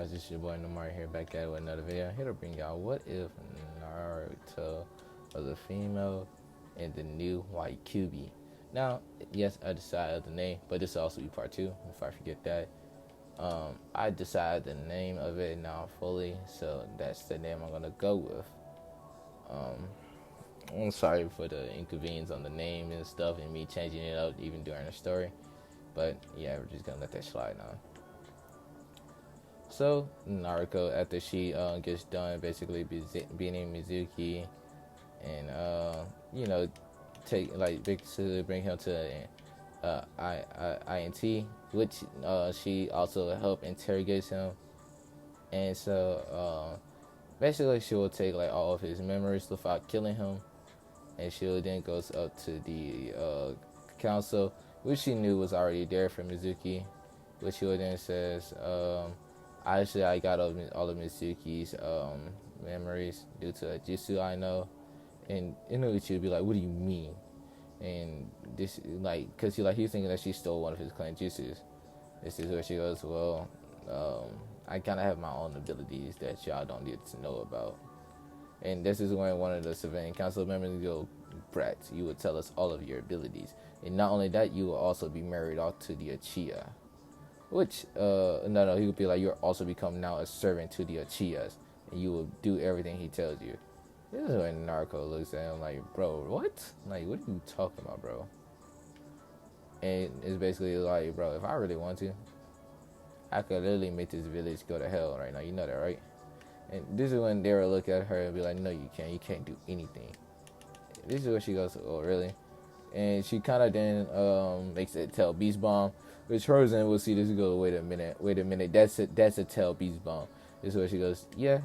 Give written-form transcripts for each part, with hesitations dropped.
guys, it's your boy Namari here back at it with another video. Here to bring y'all what if Naruto was a female in the new white kyubi. Now, yes, I decided the name, but this will also be part 2 if I forget that. I decided the name of it now fully, so that's the name I'm gonna go with. I'm sorry for the inconvenience on the name and stuff and me changing it up even during the story, but yeah, we're just gonna let that slide now. So Naruto, after she gets done basically beating Mizuki, and take like basically bring him to INT, which she also helped interrogate him, and so basically she will take like all of his memories without killing him, and she will then goes up to the council, which she knew was already there for Mizuki, which she then says. Actually, I got all of Mitsuki's memories due to a jutsu I know. And Inuichi would be like, what do you mean? And this, like, because he's thinking that she stole one of his clan jutsus. This is where she goes, well, I kind of have my own abilities that y'all don't need to know about. And this is when one of the civilian council members go, brats, you would tell us all of your abilities. And not only that, you will also be married off to the Uchiha. Which, no, he would be like, you'll also become now a servant to the Uchihas, and you will do everything he tells you. This is when Naruto looks at him like, bro, what? Like, what are you talking about, bro? And it's basically like, bro, if I really want to, I could literally make this village go to hell right now. You know that, right? And this is when they will look at her and be like, no, you can't do anything. This is where she goes, oh, really? And she kind of then makes it tell Beast Bomb, which Frozen will see this and go, wait a minute, that's a tell Beast Bomb. This is where she goes, yeah.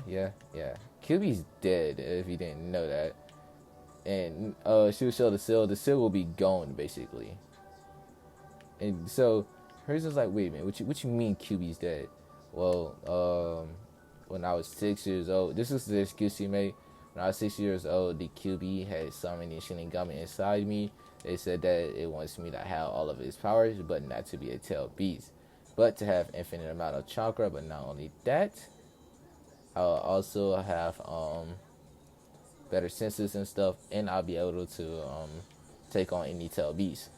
Kyubi's dead, if you didn't know that. And she will show the seal will be gone, basically. And so, hers is like, wait a minute, what you mean Kyubi's dead? Well, when I was 6 years old, this is the excuse she made. When I was 6 years old, the kyubi had summoned the Shinigami inside me. They said that it wants me to have all of its powers, but not to be a tail beast, but to have infinite amount of chakra. But not only that, I'll also have better senses and stuff, and I'll be able to take on any tail beast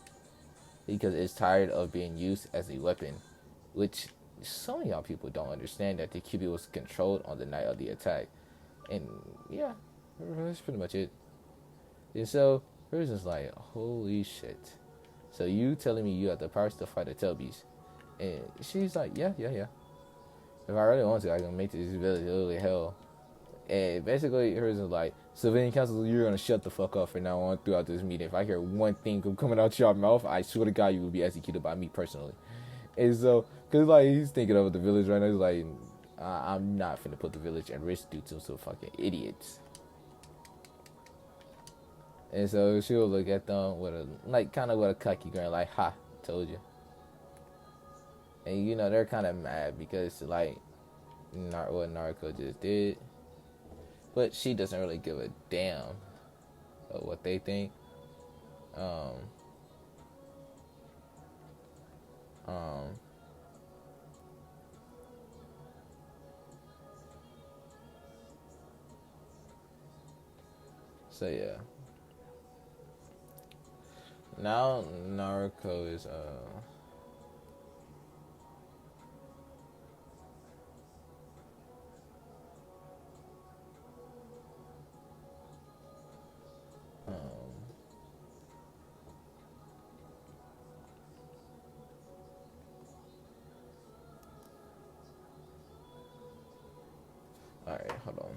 because it's tired of being used as a weapon, which some of y'all people don't understand that the kyubi was controlled on the night of the attack. And yeah, that's pretty much it. And so hers is like, holy shit. So you telling me you have the powers to fight a tail beast? And she's like, yeah. If I really want to, I can make this village literally hell. And basically hers is like, civilian council, you're gonna shut the fuck up from now on throughout this meeting. If I hear one thing coming out your mouth, I swear to God you will be executed by me personally. And so, cause like he's thinking of the village right now, he's like, I'm not finna put the village at risk due to some fucking idiots. And so she'll look at them with a cocky grin, like, ha, told you. And they're kind of mad because like what Naruto just did, but she doesn't really give a damn of what they think. So yeah. Now Naruto is alright, hold on.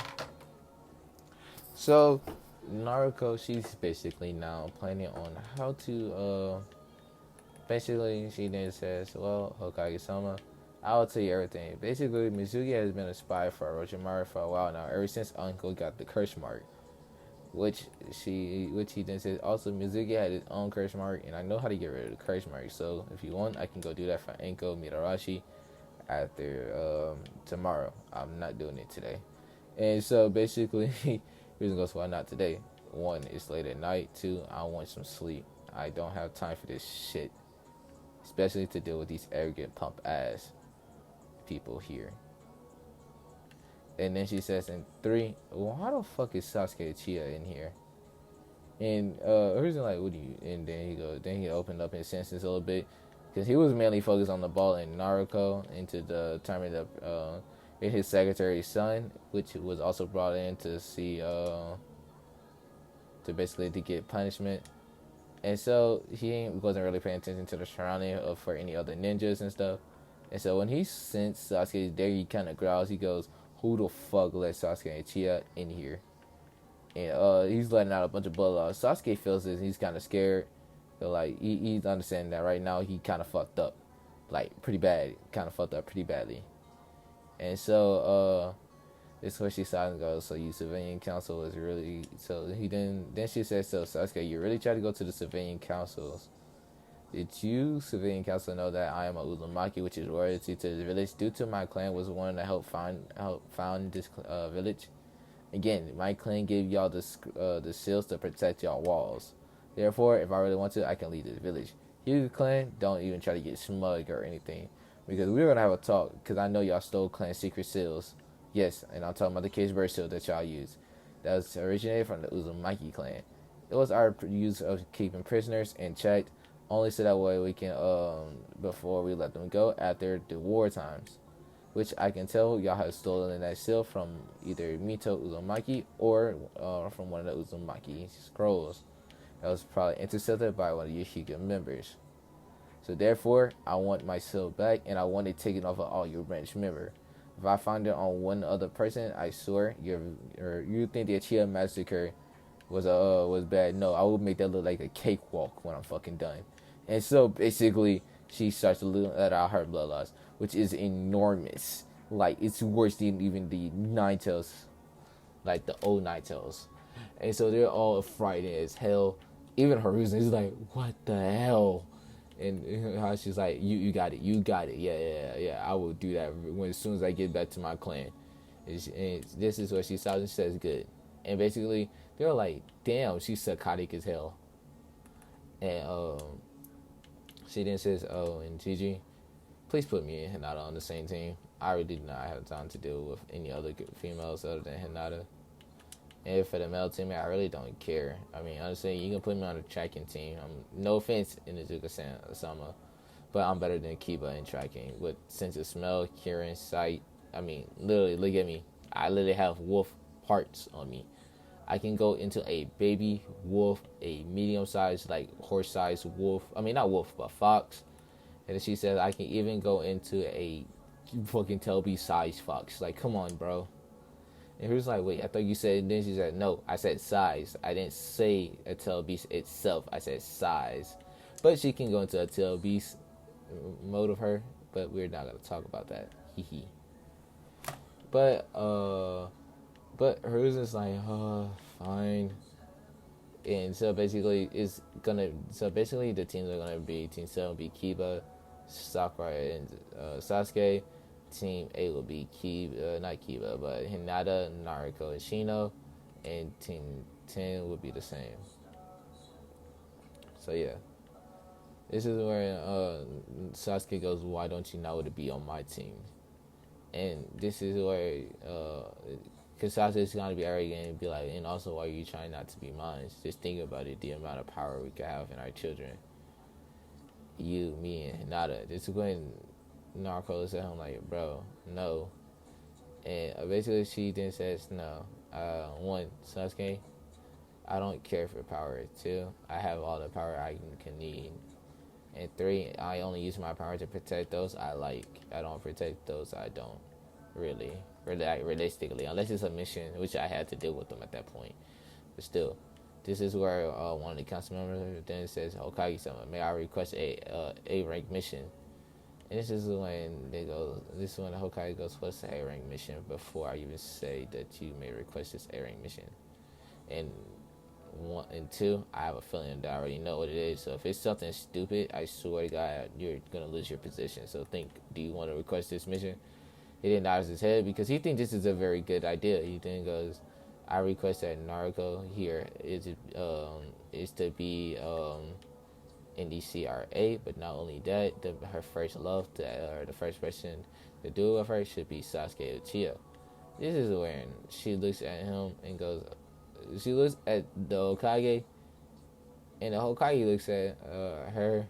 So Naruto, she's basically now planning on how to basically she then says, well, Hokage-sama, I'll tell you everything. Basically, Mizuki has been a spy for Orochimaru for a while now, ever since Uncle got the curse mark. Which he then says, also Mizuki had his own curse mark, and I know how to get rid of the curse mark. So if you want, I can go do that for Enko Mitarashi after tomorrow. I'm not doing it today. And so basically, reason goes, why not today? 1, it's late at night. 2, I want some sleep. I don't have time for this shit, especially to deal with these arrogant pump ass people here. And then she says in 3, well, how the fuck is Sasuke Uchiha in here? And Hiruzen like, what do you? And then he goes, then he opened up his senses a little bit, because he was mainly focused on the ball in Naruto into the tournament of his secretary's son, which was also brought in to see to basically to get punishment. And so he wasn't really paying attention to the surrounding of for any other ninjas and stuff. And so when he sensed Sasuke there, he kind of growls. He goes, "Who the fuck let Sasuke Uchiha in here?" And he's letting out a bunch of blood loss. Sasuke feels this. He's kind of scared. So like he's understanding that right now he kind of fucked up, like pretty bad. Kind of fucked up pretty badly. And so this is where she sighs and goes, "So you civilian council is really..." So he then she says, "So Sasuke, you really try to go to the civilian councils. Did you, civilian council, know that I am a Uzumaki, which is royalty to the village? Due to my clan was one that helped found this village. Again, my clan gave y'all the seals to protect y'all walls. Therefore, if I really want to, I can lead this village. You, clan, don't even try to get smug or anything, because we're gonna have a talk. Because I know y'all stole clan secret seals. Yes, and I'm talking about the cage bird seal that y'all used. That was originated from the Uzumaki clan. It was our use of keeping prisoners in check, only so that way we can before we let them go after the war times. Which I can tell y'all have stolen that seal from either Mito Uzumaki or from one of the Uzumaki scrolls that was probably intercepted by one of Yoshiga members. So therefore, I want my seal back, and I want it taken off of all your branch member. If I find it on one other person, I swear you think the Uchiha massacre was bad. No, I will make that look like a cakewalk when I'm fucking done." And so basically, she starts to let out her blood loss, which is enormous. Like, it's worse than even the Nine Tails, like the old Nine Tails. And so they're all frightened as hell. Even Hiruzen is like, "What the hell?" And how she's like, you got it, yeah, I will do that as soon as I get back to my clan. And this is what she says, and she says, "Good." And basically, they're like, "Damn, she's psychotic as hell." And she then says, "Oh, and Gigi, please put me and Hinata on the same team. I really do not have time to deal with any other females other than Hinata. And for the male team, I really don't care. I mean, honestly, you can put me on the tracking team. No offense, Inuzuka-sama, but I'm better than Kiba in tracking. With sense of smell, hearing, sight. I mean, literally, look at me. I literally have wolf parts on me. I can go into a baby wolf, a medium-sized, like horse-sized wolf. I mean, not wolf, but fox. And then she says I can even go into a fucking Telby-sized fox. Like, come on, bro." And he was like, "Wait, I thought you said..." Then she said, "No, I said size. I didn't say a tail beast itself. I said size." But she can go into a tail beast mode of her. But we're not gonna talk about that. Hee. But hers is like, fine. And so basically, the teams are gonna be Team 7 will be Kiba, Sakura, and Sasuke. Team 8 will be not Kiba, but Hinata, Naruto, and Shino. And Team 10 will be the same. So yeah. This is where Sasuke goes, "Why don't you know to be on my team?" And this is where, because Sasuke is going to be arrogant and be like, "And also, why are you trying not to be mine? Just think about it, the amount of power we could have in our children. You, me, and Hinata." This is when Naruto is at home like, "Bro, no." And basically she then says, "No. 1, Sasuke, I don't care for power. 2, I have all the power I can need. And 3, I only use my power to protect those I like. I don't protect those I don't. Really, realistically, unless it's a mission, which I had to deal with them at that point. But still, this is where one of the council members then says, "Hokage-sama, may I request a rank mission?" And this is when the Hokage goes, "What's the A rank mission?" Before I even say that you may request this A rank mission. And 1 and 2, I have a feeling that I already know what it is. So if it's something stupid, I swear to God, you're gonna lose your position. So think, do you want to request this mission? He then nods his head because he thinks this is a very good idea. He then goes, "I request that Naruto here is to be in the CRA, but not only that, her first love, or the first person to do it with her should be Sasuke Uchiha. this is when she looks at him and goes, she looks at the Hokage, and the Hokage looks at her,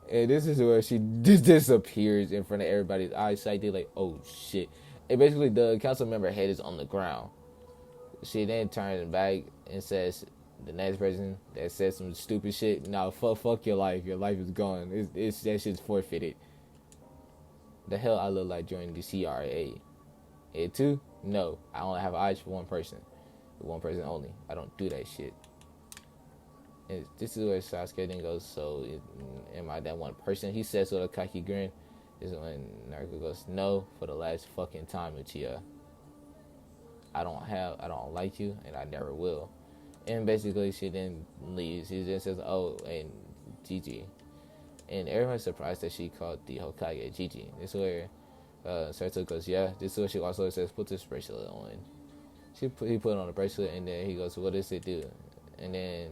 and this is where she disappears in front of everybody's eyesight. They're like, oh shit. And basically, the council member head is on the ground. She then turns back and says, the next person that says some stupid shit, no, fuck your life. Your life is gone. It's that shit's forfeited. The hell I look like joining the CRA? It too? No, I only have eyes for one person only. I don't do that shit. And this is where Sasuke then goes, so am I that one person? He says with a cocky grin. This is when Naruto goes, no, for the last fucking time, Uchiha. I don't like you, and I never will. And basically, she then leaves. She just says, oh, and Gigi. And everyone's surprised that she called the Hokage Gigi. This is where Sarto goes, yeah. This is where she also says, put this bracelet on. He put on the bracelet, and then he goes, what does it do? And then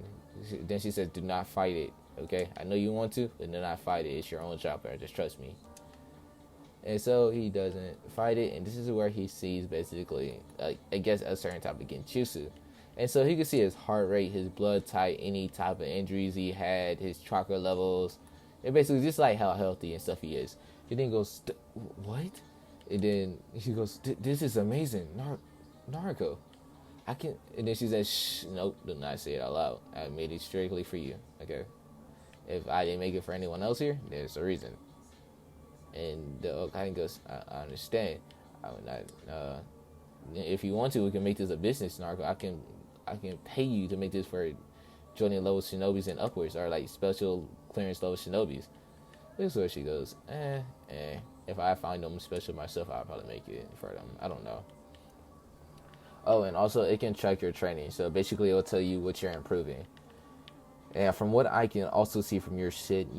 she says, do not fight it, okay? I know you want to, but do not fight it. It's your own chopper. Just trust me. And so he doesn't fight it, and this is where he sees basically, I guess, a certain type of genjutsu. And so he can see his heart rate, his blood type, any type of injuries he had, his chakra levels, and basically just like how healthy and stuff he is. He then goes, what? And then she goes, this is amazing, Naruto. I can. And then she says, shh, nope, do not say it out loud. I made it strictly for you, okay? If I didn't make it for anyone else here, there's a reason. And the Hokage goes, I understand. I would not. If you want to, we can make this a business, Naruto. I can pay you to make this for joining level shinobis and upwards, or like special clearance level shinobis. This is where she goes, If I find them special myself, I'll probably make it for them. I don't know. Oh, and also it can track your training. So basically, it'll tell you what you're improving. And from what I can also see from your shit, fuck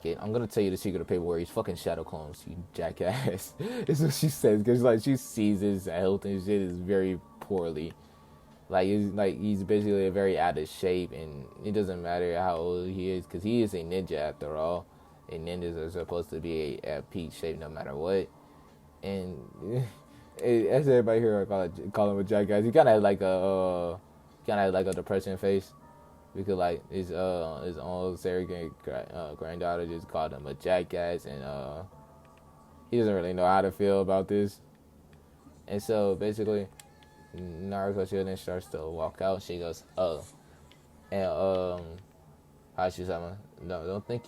it. I'm gonna tell you the secret of paper warriors. Fucking shadow clones, you jackass. It's what she says, because like she sees his health and shit is very poorly. He's basically very out of shape, and it doesn't matter how old he is, because he is a ninja after all. And ninjas are supposed to be at peak shape no matter what. And as everybody here call him a jackass, he kind of had like a depression face, because like his own surrogate granddaughter just called him a jackass, and he doesn't really know how to feel about this. And so basically, Naruto then starts to walk out. She goes, oh, and Hashirama, no, don't think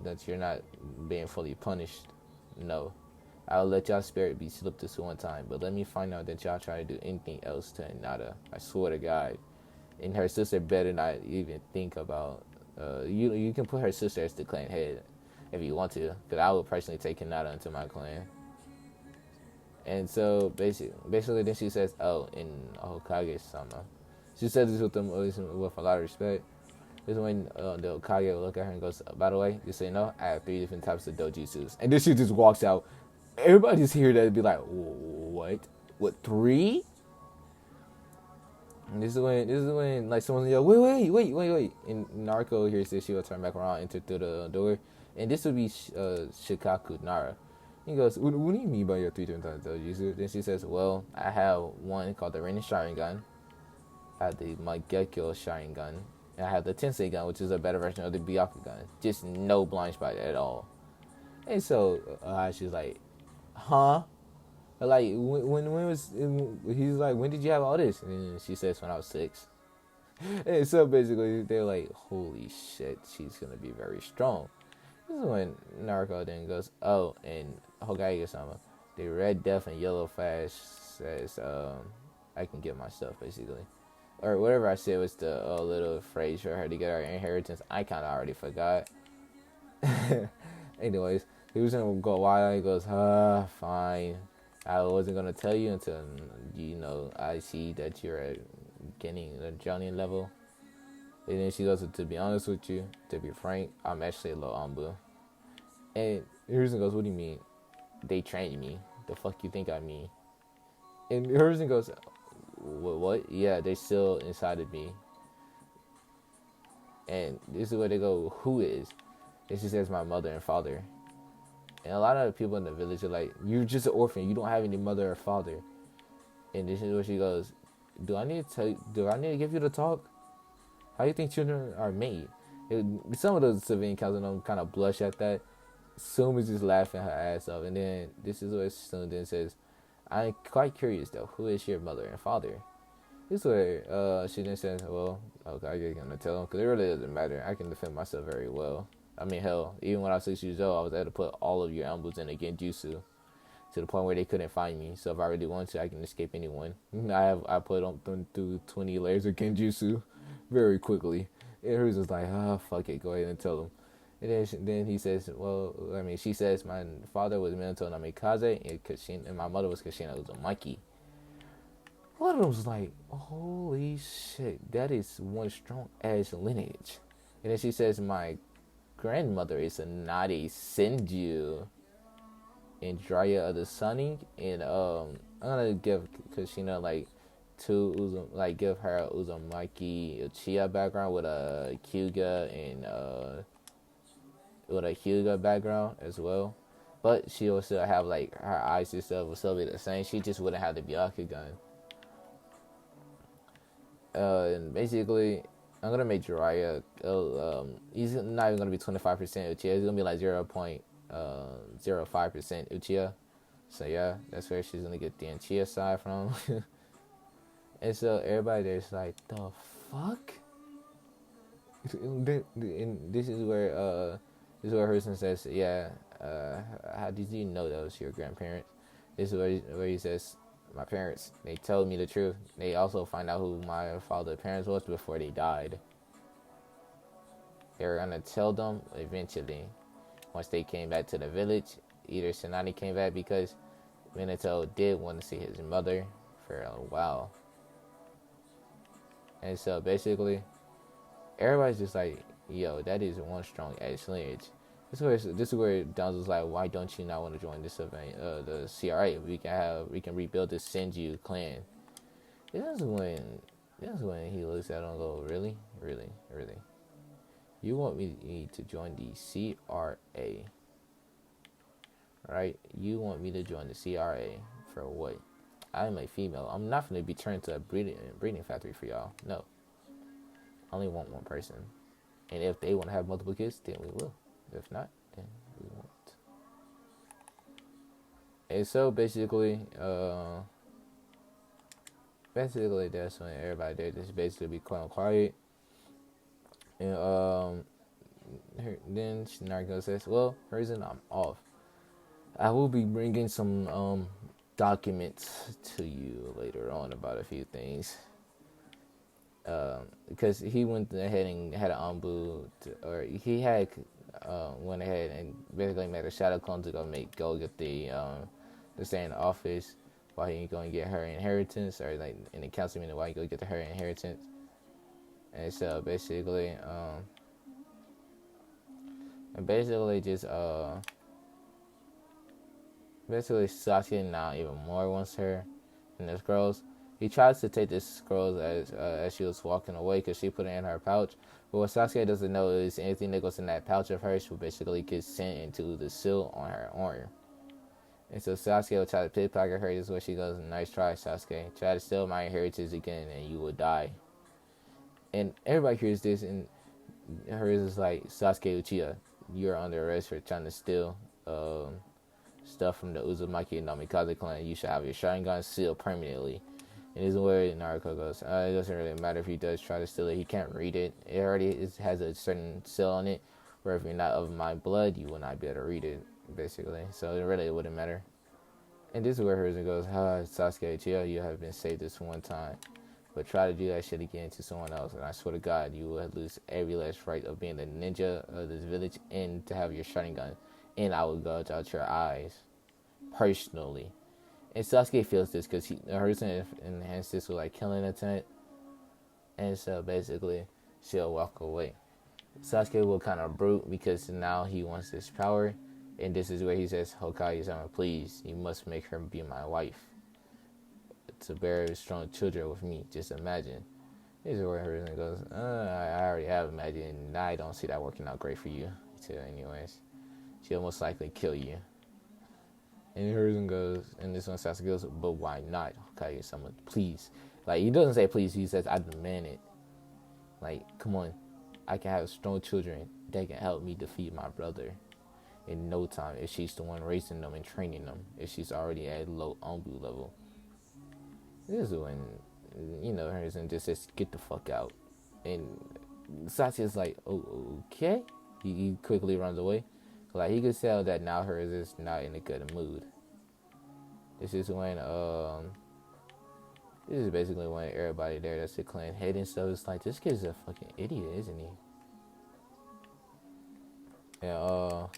that you're not being fully punished. No, I'll let y'all spirit be slipped this one time, but let me find out that y'all try to do anything else to Hinata. I swear to God. And her sister better not even think about. You can put her sister as the clan head if you want to, because I would personally take Hinata into my clan. And so basically, then she says, "Oh, in Hokage-sama," she says this with a lot of respect. This is when the Hokage will look at her and goes, "By the way, just so you know, I have 3 different types of dojutsus." And then she just walks out. Everybody just hear that and be like, "What? What 3?" And this is when like someone yell, wait. And Naruto here says she will turn back around, enter through the door, and this would be Shikaku Nara. He goes, what do you mean by your 3 different types of dojutsu? Then she says, well, I have one called the Rin Sharingan, I have the Mangekyo Sharingan, and I have the Tensei gun, which is a better version of the Byakugan. Just no blind spot at all. And so she's like, huh? Like, when was, he's like, when did you have all this? And she says, when I was 6. And so basically, they're like, holy shit, she's gonna be very strong. This is when Naruto then goes, oh, and Hokage-sama, the red death and yellow flash says, I can get my stuff, basically. Or whatever I said was the little phrase for her to get her inheritance. I kind of already forgot. Anyways, he was gonna go wild. He goes, fine. I wasn't gonna tell you until, I see that you're at getting the Johnny level. And then she goes, to be honest with you, to be frank, I'm actually a little ambu. And Hiruzen goes, what do you mean? They trained me. The fuck you think I mean? And Hiruzen goes, what? Yeah, they're still inside of me. And this is where they go, who is? And she says, my mother and father. And a lot of people in the village are like, "You're just an orphan. You don't have any mother or father." And this is where she goes, "Do I need to tell you, do I need to give you the talk? How do you think children are made?" Some of those civilian councilmen kind of blush at that. Sum is just laughing her ass off, and then this is where Sum then says, "I'm quite curious though. Who is your mother and father?" This is where she then says, "Well, okay, I'm gonna tell them because it really doesn't matter. I can defend myself very well. I mean, hell, even when I was 6 years old, I was able to put all of your ambus in a genjutsu to the point where they couldn't find me. So if I really want to, I can escape anyone. I put them through 20 layers of genjutsu very quickly." And her was like, "Ah, fuck it, go ahead and tell them." And then he says, "Well, I mean, she says my father was Minato Namikaze and my mother was Kushina Uzumaki." A lot of them was like, "Holy shit, that is one strong ass lineage." And then she says, "My grandmother is a Nade Senju and Jiraiya of the Sunny." And I'm gonna give Kushina like give her a Uzumaki Uchiha background with a Kyuga and with a Hyuga background as well. But she will still have like her eyes and stuff will still be the same. She just wouldn't have the Byakugan. And basically, I'm gonna make Jiraiya. He's not even gonna be 25% Uchiha. He's gonna be like 0.05% Uchiha. So yeah, that's where she's gonna get the Uchiha side from. And so everybody there's like, the fuck. And this is where Herson says, "Yeah, how did you know that was your grandparents?" This is where he says, "My parents, they told me the truth. They also find out who my father's parents was before they died. They were gonna tell them eventually. Once they came back to the village, either Tsunade came back because Minato did want to see his mother for a while. And so basically, everybody's just like, yo, that is one strong ass lineage." This is where Donzo's like, "Why don't you not want to join this event, the CRA? We can rebuild this Senju clan." This is when he looks at him and go, "Really, really, really? You want me to join the CRA, right? You want me to join the CRA for what? I'm a female. I'm not going to be turned to a breeding factory for y'all. No, I only want one person. And if they want to have multiple kids, then we will. If not, then we won't." And so basically that's when everybody there just basically be quiet. And then Naruto says, "Well, reason I'm off. I will be bringing some documents to you later on about a few things." Because he went ahead and had an or he had went ahead and basically made a shadow clone to go get the stay in the office while he go and get her inheritance, or like in the council meeting while he go get her inheritance. And so basically basically Sasuke now even more wants her and the scrolls. He tries to take the scrolls as she was walking away because she put it in her pouch. But what Sasuke doesn't know is anything that goes in that pouch of hers will basically get sent into the seal on her arm. And so Sasuke will try to pickpocket her. This is where she goes, "Nice try, Sasuke. Try to steal my inheritance again and you will die." And everybody hears this and hers is like, "Sasuke Uchiha, you're under arrest for trying to steal stuff from the Uzumaki and Namikaze clan. You should have your Sharingan sealed permanently." And this is where Naruto goes, "It doesn't really matter if he does try to steal it. He can't read it. It already has a certain seal on it, where if you're not of my blood, you will not be able to read it, basically. So it really wouldn't matter." And this is where Hiruzen goes, "Sasuke Uchiha, you have been saved this one time. But try to do that shit again to someone else, and I swear to God, you will lose every last right of being the ninja of this village and to have your Sharingan. And I will gouge out your eyes. Personally." And Sasuke feels this because Hiruzen enhanced this with like killing attempt. And so basically, she'll walk away. Sasuke will kind of brute because now he wants this power. And this is where he says, "Hokage-sama, please, you must make her be my wife. To bear strong children with me, just imagine." This is where Hiruzen goes, I already have imagined, and I don't see that working out great for you, too, anyways. She'll most likely kill you. And Horizon goes, and this one Sasuke goes, but why not? Hokage-sama, please. Like, he doesn't say please, he says, I demand it. Like, come on. I can have strong children that can help me defeat my brother in no time if she's the one raising them and training them, if she's already at low Onbu level. This is when, Horizon just says, get the fuck out. And Sasuke's like, oh, okay. He quickly runs away. Like, he could tell that now Horizon's not in a good mood. This is when, this is basically when everybody there that's the clan head and stuff is like, this kid's a fucking idiot, isn't he? And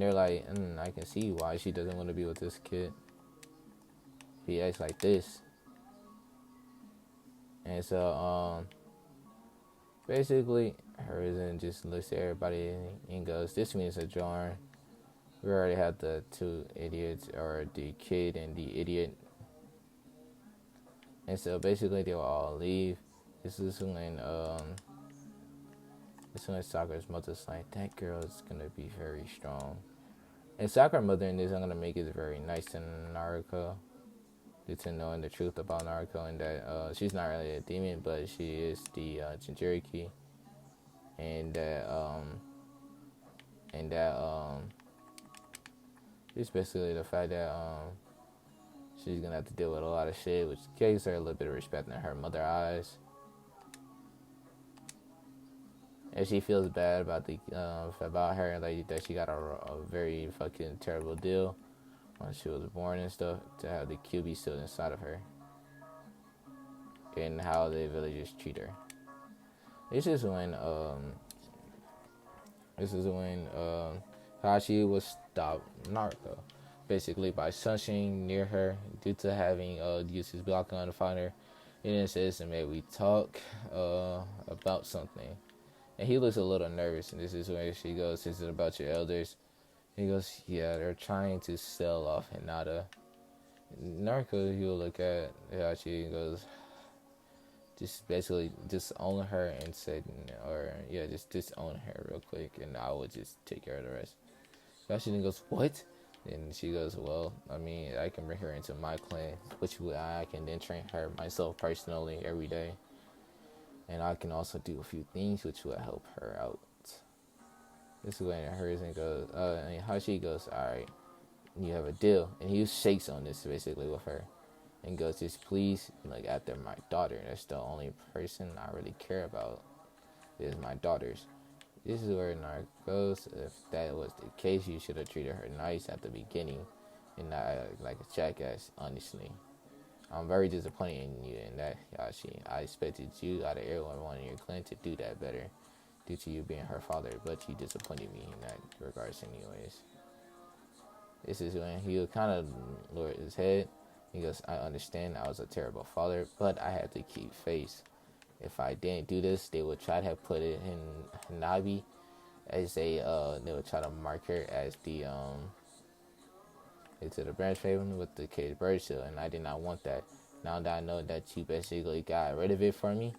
they're like, I can see why she doesn't want to be with this kid. He acts like this. And so, basically, Horizon just looks at everybody and goes, this means a jar. We already had the two idiots, or the kid and the idiot. And so basically they will all leave. This is when Sakura's mother's like, that girl is gonna be very strong. And Sakura's mother in this, I'm gonna make it very nice to Naruto, due to knowing the truth about Naruto, and that she's not really a demon, but she is the Jinchuriki, and that it's basically the fact that she's gonna have to deal with a lot of shit, which gives her a little bit of respect in her mother's eyes. And she feels bad about about her, like that she got a very fucking terrible deal when she was born and stuff, to have the kyubi still inside of her, and how the villagers treat her. This is when Hashi would stop Naruto, basically by sunshine near her due to having used his block on to find her. And then says, "May we talk about something?" And he looks a little nervous. And this is when she goes, "Is it about your elders?" He goes, "Yeah, they're trying to sell off Hinata." Naruto, he will look at Hachi and goes, just basically disown her and said, just disown her real quick, and I will just take care of the rest. Hachi then goes, "What?" And she goes, "Well, I mean, I can bring her into my clan, which I can then train her myself personally every day. And I can also do a few things which will help her out." This is when Horizon goes, and Hashi goes, "Alright, you have a deal." And he shakes on this basically with her and goes, "Just please look after my daughter. That's the only person I really care about, is my daughters." This is where Narc goes. If that was the case, you should have treated her nice at the beginning and not like a jackass, honestly. I'm very disappointed in you in that, Yashi. I expected you out of everyone in your clan to do that better due to you being her father, but you disappointed me in that regards anyways. This is when he kind of lowered his head. He goes, "I understand I was a terrible father, but I had to keep faith. If I didn't do this, they would try to have put it in Hanabi as they would try to mark her as the into the branch haven with the caged bird shield, and I did not want that. Now that I know that you basically got rid of it for me,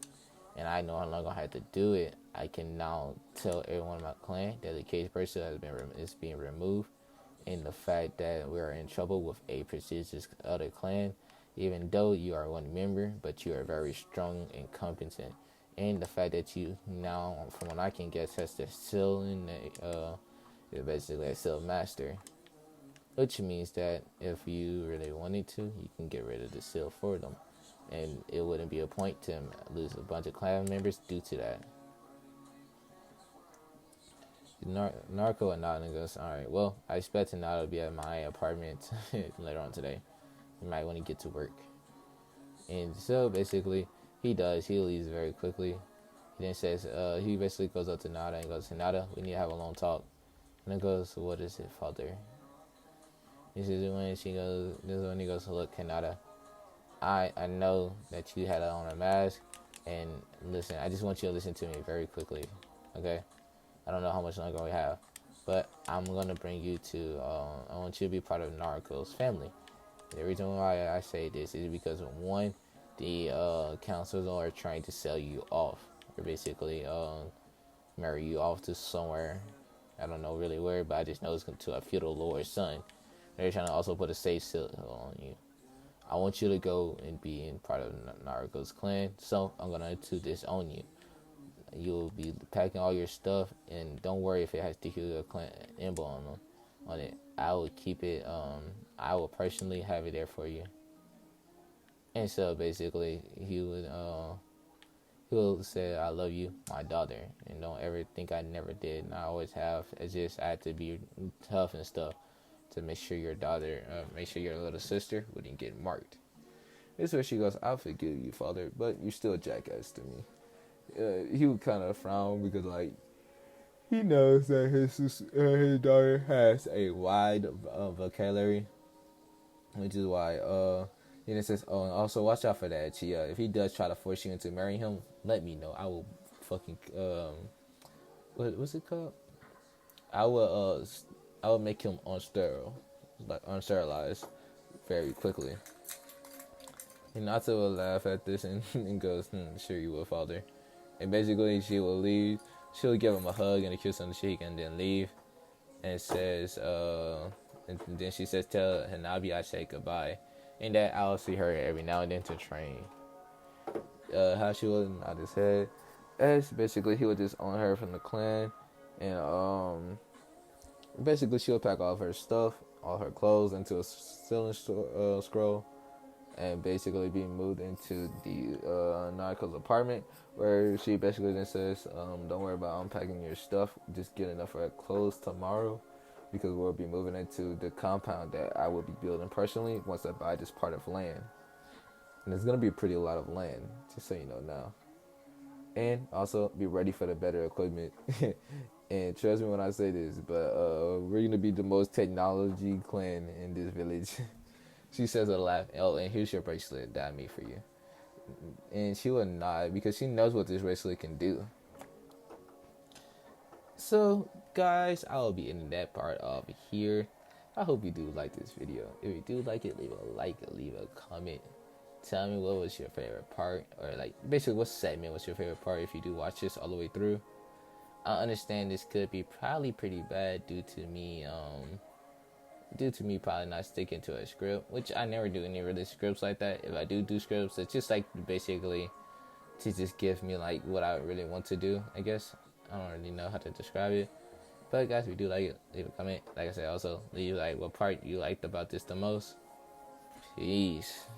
and I no longer have to do it, I can now tell everyone in my clan that the caged bird shield is being removed, and the fact that we are in trouble with a prestigious other clan, even though you are one member, but you are very strong and competent, and the fact that you now, from what I can guess, has the seal in the basically a seal master." Which means that if you really wanted to, you can get rid of the seal for them. And it wouldn't be a point to lose a bunch of clan members due to that. Narco and Nada goes, "Alright, well, I expect Nada to be at my apartment later on today. You might want to get to work." And so basically, he does. He leaves very quickly. He then says, he basically goes up to Nada and goes, "Nada, we need to have a long talk." And then goes, "What is it, father?" This is when he goes, "Look, Kanata, I know that you had on a mask, and listen, I just want you to listen to me very quickly, okay? I don't know how much longer we have, but I'm gonna bring you to, I want you to be part of Naruto's family. The reason why I say this is because, one, the councils are trying to sell you off, or basically marry you off to somewhere I don't know really where, but I just know it's to a feudal lord's son. They're trying to also put a safe seal on you. I want you to go and be in part of Naruto's clan, so I'm gonna to disown you. You'll be packing all your stuff, and don't worry if it has the Hyuga clan emblem on it. I will keep it. I will personally have it there for you. And so basically, he'll say, "I love you, my daughter, and don't ever think I never did. And I always have. It's just I had to be tough and stuff to make sure your daughter, make sure your little sister wouldn't get marked." This is where she goes, "I'll forgive you, father, but you're still a jackass to me." He would kind of frown because like he knows that his daughter has a wide vocabulary, which is why and it says, "Oh, and also watch out for that, Chia. If he does try to force you into marrying him, let me know. I will fucking what's it called? I will make him unsterilized very quickly." And Natsu will laugh at this and goes, "Sure you will, father." And basically, she will leave. She'll give him a hug and a kiss on the cheek, and then leave. And says, and then she says, "Tell Hanabi I say goodbye," and that I'll see her every now and then to train. How she will nod his head, as basically he would just own her from the clan, and basically she'll pack all of her stuff, all her clothes, into a ceiling scroll, and basically be moved into the Narco's apartment, where she basically then says, "Don't worry about unpacking your stuff. Just get enough for clothes tomorrow, because we'll be moving into the compound that I will be building personally once I buy this part of land. And it's gonna be a pretty lot of land, just so you know now. And also be ready for the better equipment." And trust me when I say this, but we're gonna be the most technology clan in this village. She says with a laugh, "Oh, and here's your bracelet that I made for you." And she will nod because she knows what this bracelet can do. So, guys, I will be ending that part off here. I hope you do like this video. If you do like it, leave a like, leave a comment. Tell me what was your favorite part, or like basically what segment was your favorite part if you do watch this all the way through. I understand this could be probably pretty bad due to me probably not sticking to a script, which I never do any really scripts like that. If I do scripts, it's just like basically to just give me like what I really want to do, I guess. I don't really know how to describe it. But guys, if you do like it, leave a comment. Like I said, also leave like what part you liked about this the most. Peace.